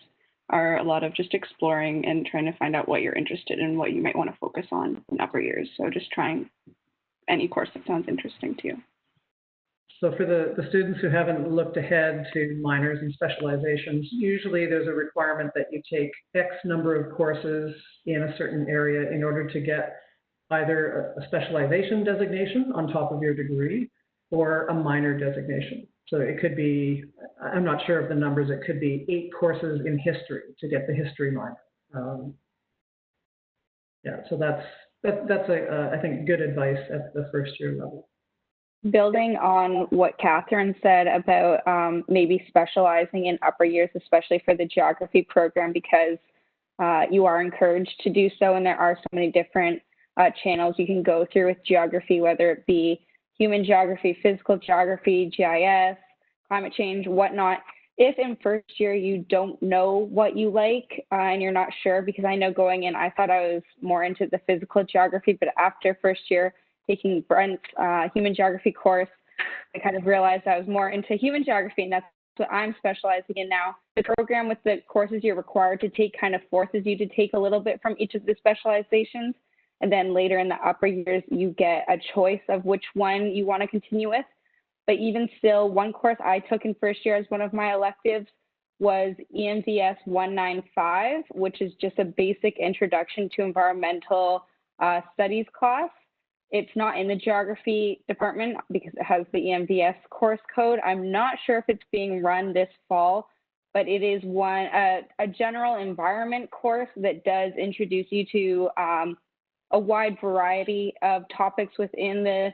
are a lot of just exploring and trying to find out what you're interested in, what you might want to focus on in upper years. So just trying any course that sounds interesting to you. So for the students who haven't looked ahead to minors and specializations, usually there's a requirement that you take X number of courses in a certain area in order to get either a specialization designation on top of your degree or a minor designation. So it could be, I'm not sure of the numbers, it could be 8 courses in history to get the history minor. Yeah, so that's I think, good advice at the first year level. Building on what Katherine said about maybe specializing in upper years, especially for the geography program, because you are encouraged to do so, and there are so many different channels you can go through with geography, whether it be human geography, physical geography, GIS, climate change, whatnot. If in first year you don't know what you like and you're not sure, because I know going in, I thought I was more into the physical geography, but after first year, taking Brent's human geography course, I kind of realized I was more into human geography, and that's what I'm specializing in now. The program with the courses you're required to take kind of forces you to take a little bit from each of the specializations, and then later in the upper years, you get a choice of which one you want to continue with. But even still, one course I took in first year as one of my electives was EMVS 195, which is just a basic introduction to environmental studies class. It's not in the geography department because it has the EMVS course code. I'm not sure if it's being run this fall, but it is a general environment course that does introduce you to a wide variety of topics within the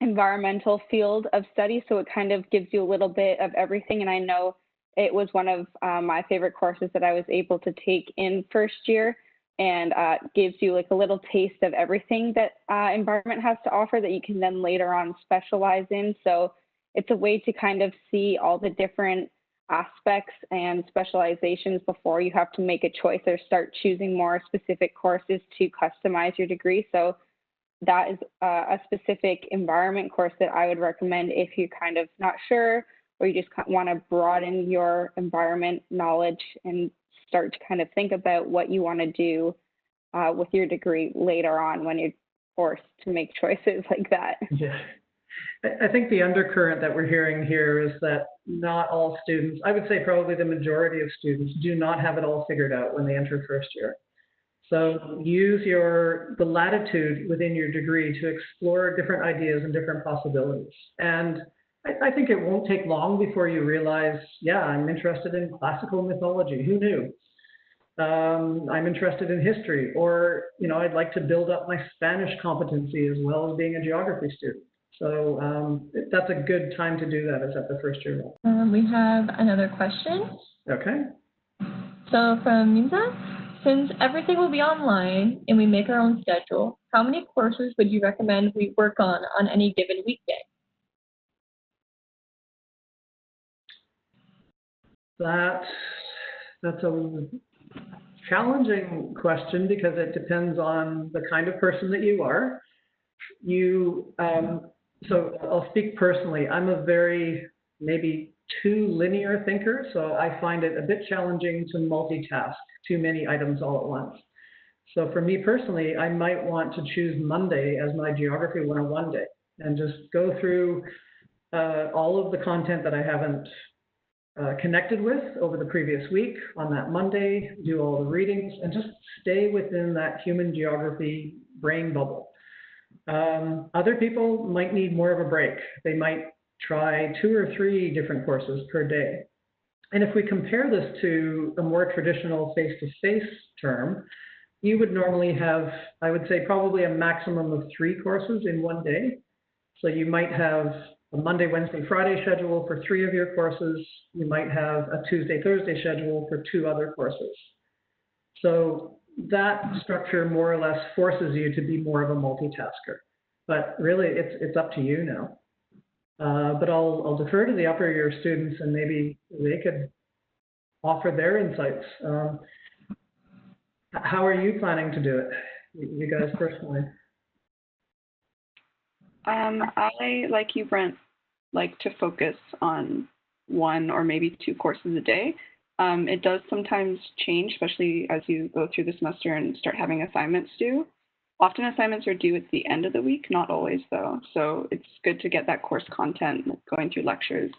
environmental field of study. So it kind of gives you a little bit of everything. And I know it was one of my favorite courses that I was able to take in first year, and gives you like a little taste of everything that environment has to offer that you can then later on specialize in. So it's a way to kind of see all the different aspects and specializations before you have to make a choice or start choosing more specific courses to customize your degree. So that is a specific environment course that I would recommend if you're kind of not sure, or you just want to broaden your environment knowledge and start to kind of think about what you want to do with your degree later on when you're forced to make choices like that. Yeah. I think the undercurrent that we're hearing here is that not all students, I would say probably the majority of students, do not have it all figured out when they enter first year. So use the latitude within your degree to explore different ideas and different possibilities. And I think it won't take long before you realize, yeah, I'm interested in classical mythology. Who knew? I'm interested in history, or, I'd like to build up my Spanish competency as well as being a geography student. So that's a good time to do that, is at the first year level. We have another question. Okay. So from Minza, since everything will be online and we make our own schedule, how many courses would you recommend we work on any given weekday? That's a challenging question because it depends on the kind of person that you are. So I'll speak personally. I'm a very maybe too linear thinker, so I find it a bit challenging to multitask too many items all at once. So for me personally, I might want to choose Monday as my Geography 101 day and just go through all of the content that I haven't connected with over the previous week on that Monday, do all the readings, and just stay within that human geography brain bubble. Other people might need more of a break. They might try 2 or 3 different courses per day. And if we compare this to a more traditional face-to-face term, you would normally have, I would say, probably a maximum of 3 courses in one day. So you might have a Monday, Wednesday, Friday schedule for 3 of your courses. You might have a Tuesday, Thursday schedule for 2 other courses. So that structure more or less forces you to be more of a multitasker. But really, it's up to you now. But I'll defer to the upper year students and maybe they could offer their insights. How are you planning to do it, you guys personally? I, like you, Brent, like to focus on one or maybe two courses a day. It does sometimes change, especially as you go through the semester and start having assignments due. Often assignments are due at the end of the week, not always though. So it's good to get that course content, like going through lectures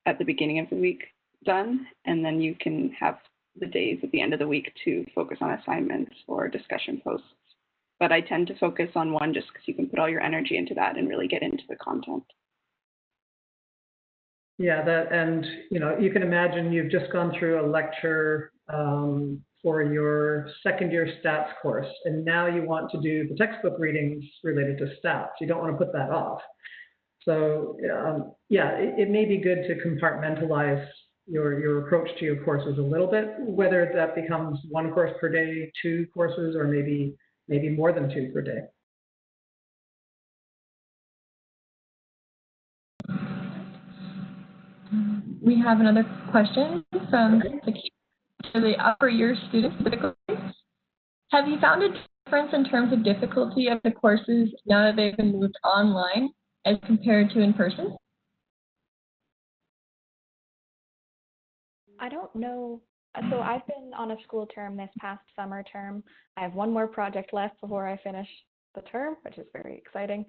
at the beginning of the week done, and then you can have the days at the end of the week to focus on assignments or discussion posts. But I tend to focus on one just because you can put all your energy into that and really get into the content. Yeah, and you can imagine you've just gone through a lecture for your second year stats course, and now you want to do the textbook readings related to stats. You don't want to put that off. So yeah, it may be good to compartmentalize your approach to your courses a little bit, whether that becomes one course per day, two courses, or maybe more than two per day. We have another question from the upper year students. Have you found a difference in terms of difficulty of the courses now that they've been moved online as compared to in person? I don't know. So I've been on a school term this past summer term. I have one more project left before I finish the term, which is very exciting.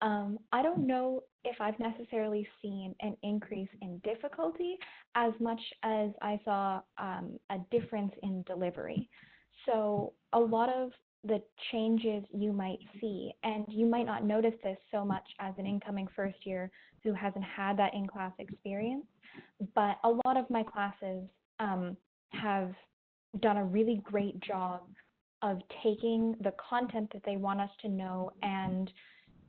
I don't know if I've necessarily seen an increase in difficulty as much as I saw a difference in delivery. So a lot of the changes you might see, and you might not notice this so much as an incoming first year who hasn't had that in-class experience, but a lot of my classes have done a really great job of taking the content that they want us to know and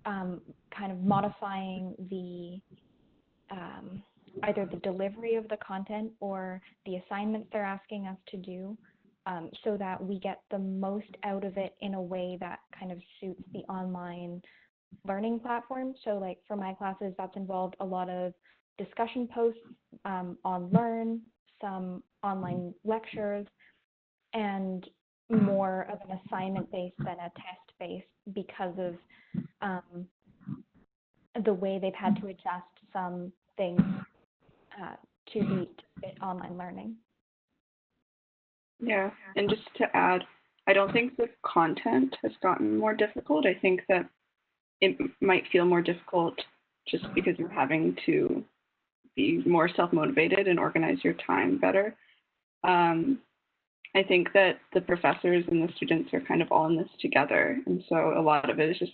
kind of modifying the either the delivery of the content or the assignments they're asking us to do, so that we get the most out of it in a way that kind of suits the online learning platform. So like for my classes, that's involved a lot of discussion posts on Learn, some online lectures, and more of an assignment based than a test based because of the way they've had to adjust some things to fit online learning. Yeah, and just to add, I don't think the content has gotten more difficult. I think that it might feel more difficult just because you're having to be more self-motivated and organize your time better. I think that the professors and the students are kind of all in this together, and so a lot of it is just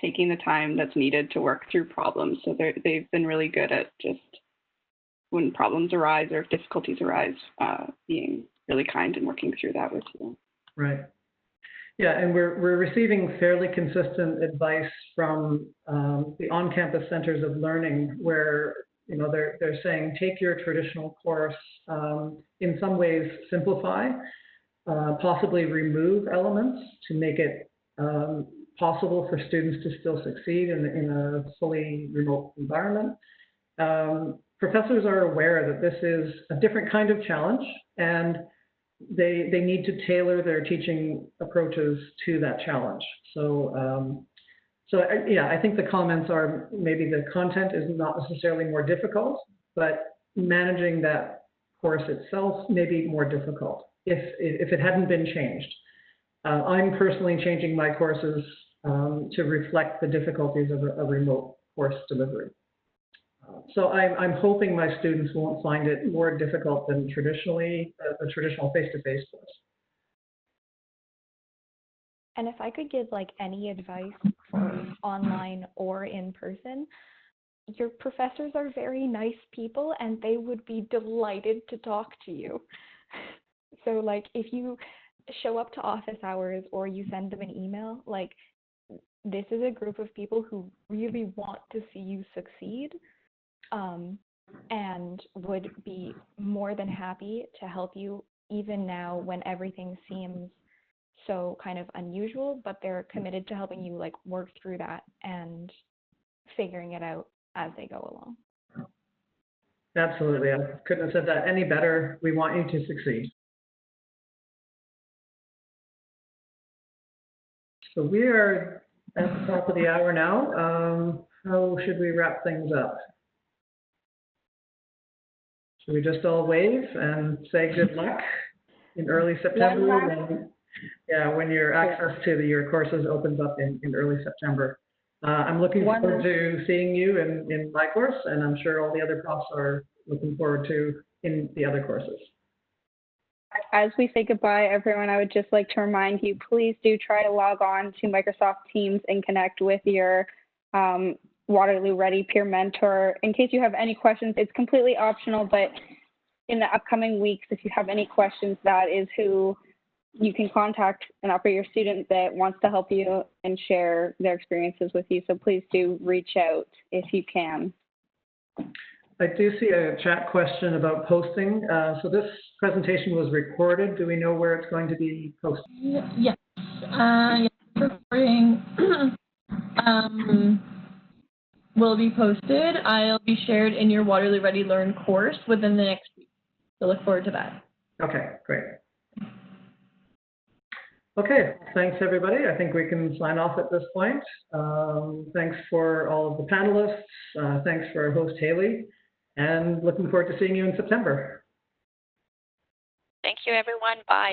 taking the time that's needed to work through problems. So they've been really good at just when problems arise or if difficulties arise, being really kind and working through that with you. Right. Yeah, and we're receiving fairly consistent advice from the on-campus centers of learning, where they're saying take your traditional course, in some ways simplify, possibly remove elements to make it possible for students to still succeed in a fully remote environment. Professors are aware that this is a different kind of challenge, and they need to tailor their teaching approaches to that challenge. So, yeah, I think the comments are maybe the content is not necessarily more difficult, but managing that course itself may be more difficult if it hadn't been changed. I'm personally changing my courses to reflect the difficulties of a remote course delivery. So I'm hoping my students won't find it more difficult than the traditional face-to-face course. And if I could give like any advice for online or in person, your professors are very nice people and they would be delighted to talk to you. So like if you show up to office hours or you send them an email, like this is a group of people who really want to see you succeed, and would be more than happy to help you even now when everything seems so kind of unusual, but they're committed to helping you like work through that and figuring it out as they go along. Absolutely. I couldn't have said that any better. We want you to succeed. So we are at the top of the hour now. How should we wrap things up? Should we just all wave and say good luck in early September? When your access to your courses opens up in early September. I'm looking forward to seeing you in my course, and I'm sure all the other profs are looking forward to in the other courses. As we say goodbye, everyone, I would just like to remind you, please do try to log on to Microsoft Teams and connect with your Waterloo Ready peer mentor. In case you have any questions, it's completely optional, but in the upcoming weeks, if you have any questions, that is who you can contact an upper year student that wants to help you and share their experiences with you. So please do reach out if you can. I do see a chat question about posting. So this presentation was recorded. Do we know where it's going to be posted? Yes. Recording will be posted. I'll be shared in your Waterloo Ready Learn course within the next week. So look forward to that. Okay, great. Okay, thanks everybody. I think we can sign off at this point. Thanks for all of the panelists. Thanks for our host, Haley. And looking forward to seeing you in September. Thank you, everyone. Bye.